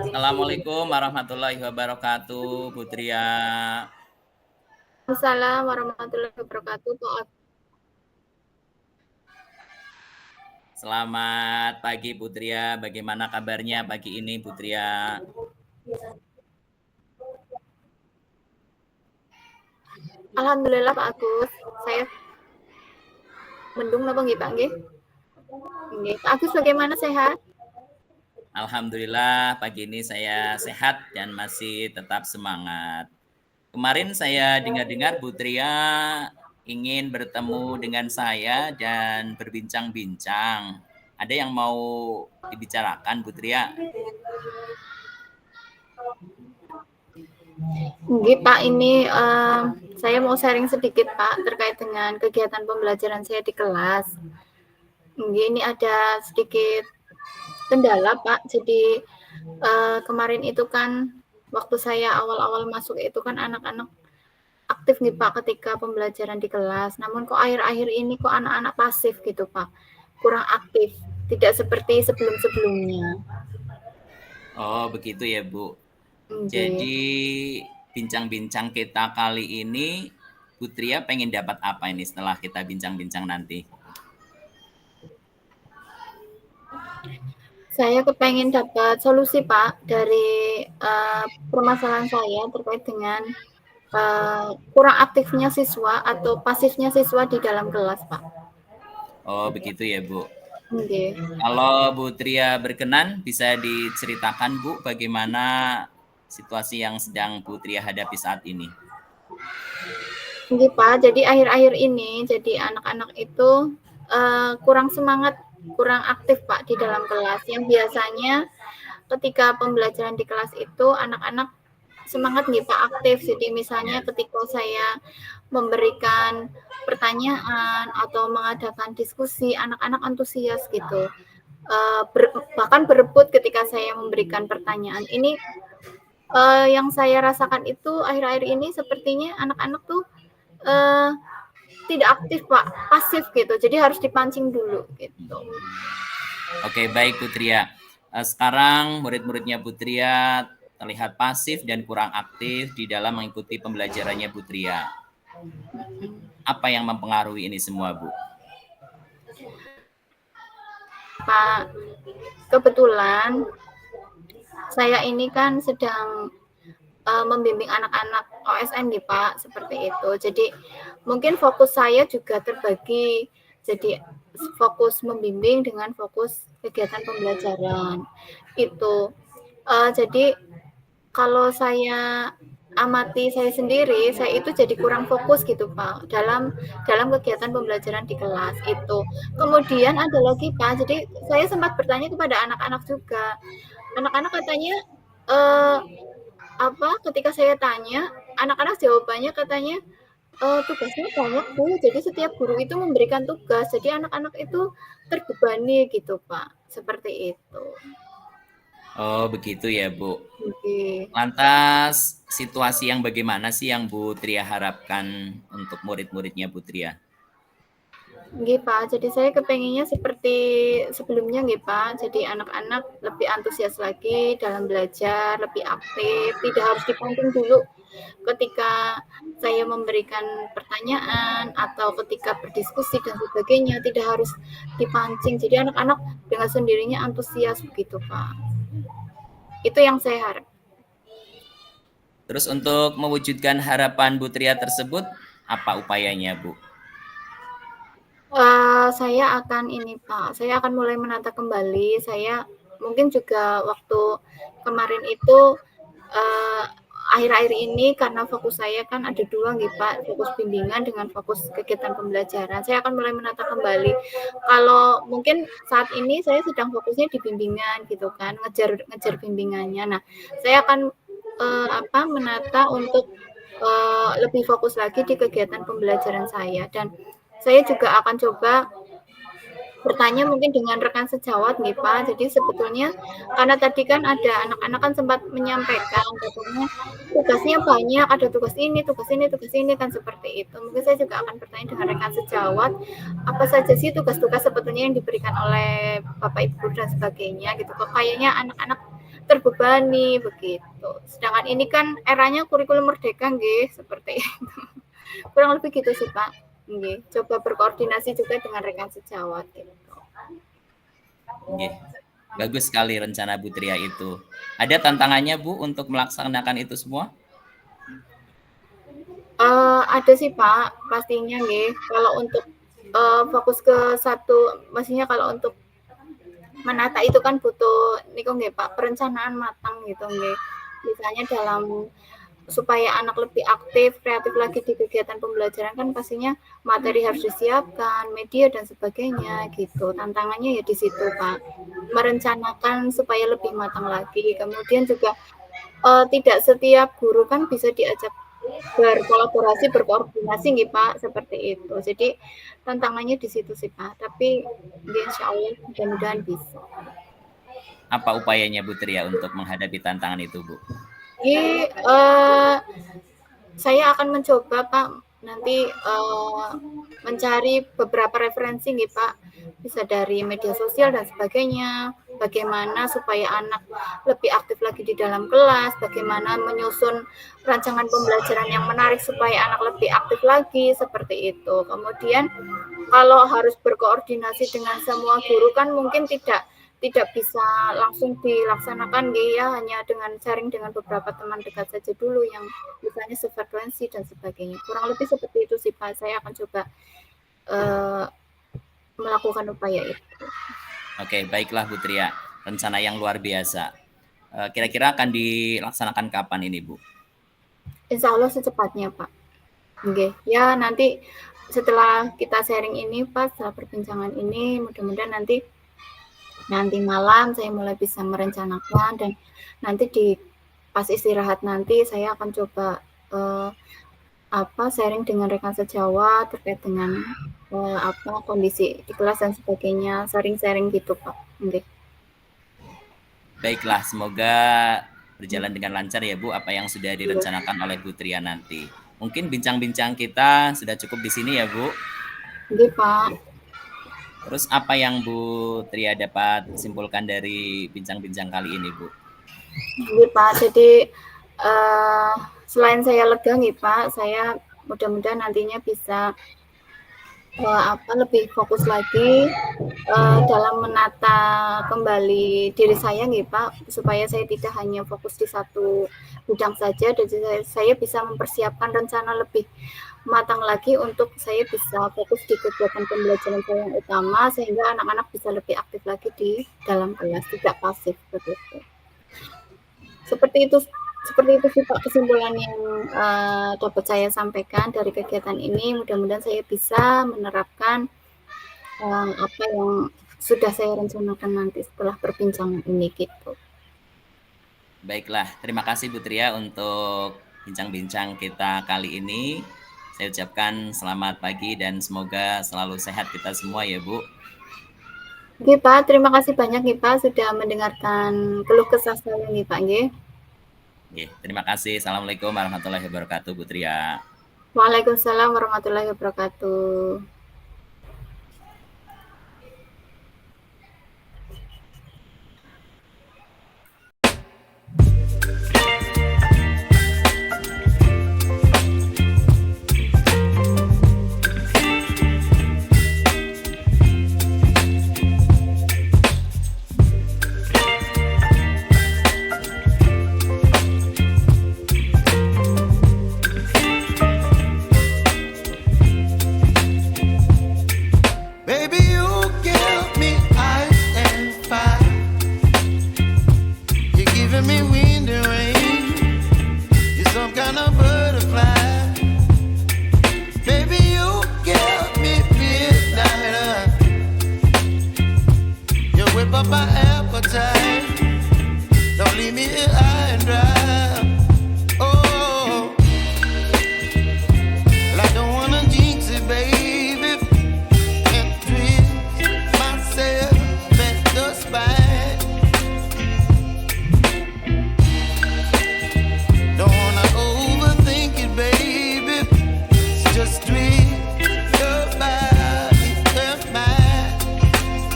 Assalamualaikum warahmatullahi wabarakatuh, Putria. Waalaikumsalam warahmatullahi wabarakatuh, Pak. Selamat pagi, Putria. Bagaimana kabarnya pagi ini, Putria? Alhamdulillah Pak Agus, saya mendung napa nggih Pak nggih? Nggih, Pak Agus bagaimana sehat? Alhamdulillah pagi ini saya sehat dan masih tetap semangat. Kemarin saya dengar-dengar Putria ingin bertemu dengan saya dan berbincang-bincang. Ada yang mau dibicarakan, Putria? Nggih Pak, ini saya mau sharing sedikit Pak terkait dengan kegiatan pembelajaran saya di kelas. Nggih, ini ada sedikit kendala Pak. Jadi kemarin itu kan waktu saya awal-awal masuk itu kan anak-anak aktif nih Pak ketika pembelajaran di kelas. Namun kok akhir-akhir ini kok anak-anak pasif gitu Pak, kurang aktif, tidak seperti sebelum-sebelumnya. Oh, begitu ya, Bu. Nggih. Jadi bincang-bincang kita kali ini, Putria pengen dapat apa ini setelah kita bincang-bincang nanti? Saya kepengen dapat solusi Pak dari permasalahan saya terkait dengan kurang aktifnya siswa atau pasifnya siswa di dalam kelas Pak. Oh, begitu ya, Bu. Nggih. Kalau Bu Tria berkenan, bisa diceritakan, Bu, bagaimana situasi yang sedang Bu Tria hadapi saat ini? Nggih Pak, jadi akhir-akhir ini jadi anak-anak itu kurang semangat, kurang aktif Pak di dalam kelas. Yang biasanya ketika pembelajaran di kelas itu anak-anak semangat nih Pak aktif. Jadi misalnya Ya. ketika saya memberikan pertanyaan atau mengadakan diskusi, anak-anak antusias gitu. Bahkan berebut ketika saya memberikan pertanyaan. Ini yang saya rasakan itu akhir-akhir ini sepertinya anak-anak tuh uh, tidak aktif Pak, pasif gitu. Jadi harus dipancing dulu gitu. Oke, baik Putria. Sekarang murid-muridnya Putria terlihat pasif dan kurang aktif di dalam mengikuti pembelajarannya Putria. Apa yang mempengaruhi ini semua, Bu? Pak, kebetulan saya ini kan sedang membimbing anak-anak OSN nih Pak, seperti itu. Jadi mungkin fokus saya juga terbagi. Jadi fokus membimbing dengan fokus kegiatan pembelajaran. Itu. Jadi kalau saya amati saya sendiri, saya itu jadi kurang fokus gitu Pak dalam kegiatan pembelajaran di kelas itu. Kemudian ada lagi Pak, jadi saya sempat bertanya kepada anak-anak juga. Anak-anak katanya ketika saya tanya, anak-anak jawabannya katanya tugasnya banyak Bu. Jadi setiap guru itu memberikan tugas. Jadi anak-anak itu terbebani gitu Pak. Seperti itu. Oh, begitu ya, Bu. Oke. Lantas, situasi yang bagaimana sih yang Bu Tria harapkan untuk murid-muridnya Bu Tria? Nggih, Pak. Jadi saya kepengennya seperti sebelumnya nggih, Pak. Jadi anak-anak lebih antusias lagi dalam belajar, lebih aktif, tidak harus dipancing dulu ketika saya memberikan pertanyaan atau ketika berdiskusi dan sebagainya, tidak harus dipancing. Jadi anak-anak dengan sendirinya antusias begitu, Pak. Itu yang saya harap. Terus untuk mewujudkan harapan Bu Tria tersebut, apa upayanya, Bu? Saya akan ini Pak, saya akan mulai menata kembali. Saya mungkin juga waktu kemarin itu akhir-akhir ini karena fokus saya kan ada dua nih Pak, fokus bimbingan dengan fokus kegiatan pembelajaran. Saya akan mulai menata kembali. Kalau mungkin saat ini saya sedang fokusnya di bimbingan gitu kan, ngejar bimbingannya. Nah, saya akan menata untuk lebih fokus lagi di kegiatan pembelajaran saya dan saya juga akan coba bertanya mungkin dengan rekan sejawat nih Pak. Jadi sebetulnya karena tadi kan ada anak-anak kan sempat menyampaikan katanya tugasnya banyak, ada tugas ini kan seperti itu. Mungkin saya juga akan bertanya dengan rekan sejawat apa saja sih tugas-tugas sebetulnya yang diberikan oleh Bapak Ibu dan sebagainya gitu. Kok kayaknya anak-anak terbebani begitu. Sedangkan ini kan eranya kurikulum merdeka nggih, seperti itu. Kurang lebih gitu sih, Pak. Nggih, coba berkoordinasi juga dengan rekan sejawat gitu. Nggih. Bagus sekali rencana Bu Tria itu. Ada tantangannya Bu untuk melaksanakan itu semua? Ada sih, Pak, pastinya nggih. Kalau untuk, fokus ke satu maksudnya kalau untuk menata itu kan butuh niku nggih, Pak, perencanaan matang gitu nggih. Misalnya dalam supaya anak lebih aktif, kreatif lagi di kegiatan pembelajaran kan pastinya materi harus disiapkan, media dan sebagainya gitu. Tantangannya ya di situ, Pak. Merencanakan supaya lebih matang lagi. Kemudian juga tidak setiap guru kan bisa diajak berkolaborasi, berkoordinasi nggih, Pak, seperti itu. Jadi tantangannya di situ sih, Pak. Tapi ya insya Allah mudah-mudahan bisa. Apa upayanya Bu Tria untuk menghadapi tantangan itu, Bu? Jadi saya akan mencoba, Pak, nanti mencari beberapa referensi nih, Pak. Bisa dari media sosial dan sebagainya. Bagaimana supaya anak lebih aktif lagi di dalam kelas, bagaimana menyusun rancangan pembelajaran yang menarik supaya anak lebih aktif lagi, seperti itu. Kemudian kalau harus berkoordinasi dengan semua guru kan mungkin tidak bisa langsung dilaksanakan ya, hanya dengan sharing dengan beberapa teman dekat saja dulu yang misalnya sefrekuensi dan sebagainya. Kurang lebih seperti itu sih, Pak. Saya akan coba melakukan upaya itu. Oke, baiklah Bu Tria. Rencana yang luar biasa. Kira-kira akan dilaksanakan kapan ini, Bu? Insya Allah secepatnya, Pak. Oke, ya nanti setelah kita sharing ini, Pak, setelah perbincangan ini, mudah-mudahan nanti malam saya mulai bisa merencanakan dan nanti di pas istirahat nanti saya akan coba sharing dengan rekan sejawat terkait dengan kondisi di kelas dan sebagainya, sharing-sharing gitu, Pak. Okay. Baiklah, semoga berjalan dengan lancar ya Bu apa yang sudah direncanakan oleh Bu Tria nanti. Mungkin bincang-bincang kita sudah cukup di sini ya Bu. Oke, Pak. Terus apa yang Bu Tria dapat simpulkan dari bincang-bincang kali ini, Bu? Oke, Pak. Jadi selain saya lega nih, Pak, saya mudah-mudahan nantinya bisa lebih fokus lagi dalam menata kembali diri saya nih, Pak, supaya saya tidak hanya fokus di satu bidang saja dan saya bisa mempersiapkan rencana lebih matang lagi untuk saya bisa fokus di kegiatan pembelajaran saya yang utama sehingga anak-anak bisa lebih aktif lagi di dalam kelas, tidak pasif begitu. Seperti itu sih, Pak, kesimpulan yang dapat saya sampaikan dari kegiatan ini. Mudah-mudahan saya bisa menerapkan apa yang sudah saya rencanakan nanti setelah perbincangan ini gitu. Baiklah, terima kasih Bu Tria untuk bincang-bincang kita kali ini. Saya ucapkan selamat pagi dan semoga selalu sehat kita semua ya Bu. Oke, Pak, terima kasih banyak nih, Pak, sudah mendengarkan keluh kesah saya nih, Pak. Terima kasih. Assalamualaikum warahmatullahi wabarakatuh Bu Tria. Waalaikumsalam warahmatullahi wabarakatuh.